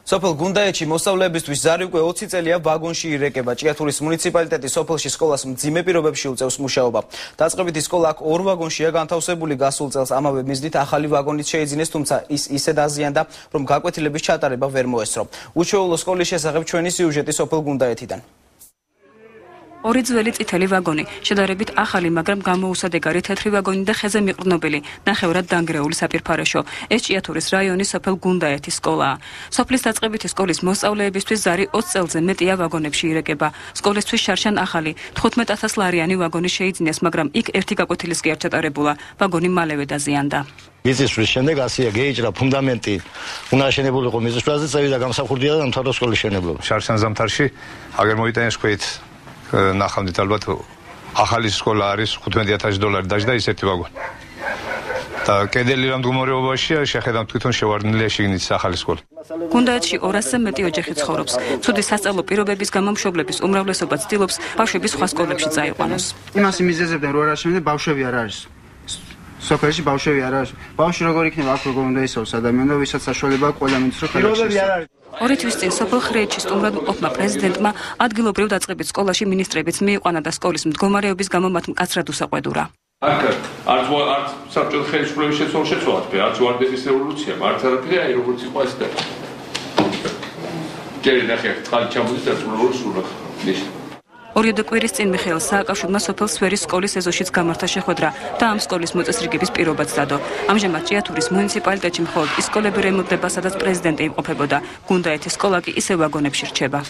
სოფელ გუნდაეთში მოსწავლეებისთვის ზარი უკვე 20 წელია ვაგონში ირეკება. ჭიათურის მუნიციპალიტეტი სოფელში სკოლას მძიმე პირობებში უწევს მუშაობა. დაწყებითი სკოლა აქ 2 ვაგონშია განთავსებული. გასულ წელს ამავე მიზნით ახალი ვაგონით შეიძინეს, თუმცა ის ისე დაზიანდა, რომ გაკვეთილების ჩატარება ვერ მოესწრო. უჩვეულო სკოლის შესახებ ჩვენი სიუჟეტი სოფელ გუნდაეთიდან. ორი ძველი წითელი ვაგონი, შედარებით ახალი, მაგრამ გამოუსადეგარი თეთრი ვაგონი და ხეზე მიყრდნობილი, ნახევრად დანგრეული საფირფარეშო. ეს ჭიათურის რაიონის სოფელ გუნდაეთის სკოლაა. სოფლის დაწყებითი სკოლის მოსწავლეებისთვის ზარი 20 წელზე მეტია ვაგონებში ირეკება. სკოლისთვის შარშან ახალი 15,000 ლარიანი ვაგონი შეიძინეს, მაგრამ იქ ერთი გაკვეთილის კი არ ჩატარებულა. ვაგონი მალევე დაზიანდა. მიწისძვრის შემდეგ ასია გეიჭრა ფუნდამენტი, უნდა აშენებულიყო მიწისძვრაზე, წევიდა გამსახურდია და დამთავრდა სკოლის მშენებლობა. შარშან ზამთარში აგერ მოიტანეს ქვით ნახავდით ალბათ ახალი სკოლა არის $15,000 დაჯდა ის ერთი ვაგონი. და კედელი რა მდგომარეობაშია, შეხედავთ თვითონ შევარდნილია შიგნით ახალი სკოლა. გუნდაეთში 200-ზე მეტი ოჯახი ცხოვრობს. ცუდი სასწავლო პირობების გამო მშობლების უმრავლესობა ცდილობს ბავშვები სხვა სკოლებში წაიყვანოს. იმას იმიზეზებდნენ რომ არ აშენებდნენ, ბავშვები არ არის. სოფელში ბავშვები არ არის. ბავშვი როგორ იქნება აქ როგორ უნდა ისწავლოს ადამიანი, ვისაც საშუალება აქვს ყველა მის რო ხელში. ორი თვის წინ სოფელ ხრეჩის სტუმრად მყოფმა პრეზიდენტმა ადგილობრივ დაწყებით სკოლაში მინისტრებიც მიიყვანა და სკოლის მდგომარეობის გამო მათ მკაცრად უსაყვედურა. არც საბჭოთა ხელისუფლების შეცვალათ, არც ვარდების რევოლუცია, არც არაფერი, აი როგორც იყო ეს და ჯერი ნახე, ხალი ჩამოდის და სულ ორიოდე კვირის წინ მიხეილ სააკაშვილმა სოფელ სვერის სკოლის ეზოშიც გამართა შეხვედრა და ამ სკოლის მოწესრიგების პირობაც დადო. ამჟამად ჭიათურის მუნიციპალიტეტში მხოლოდ ის სკოლები რემონტდება, სადაც პრეზიდენტი იმყოფებოდა. გუნდაეთის სკოლა კი ისე ვაგონებში რჩება.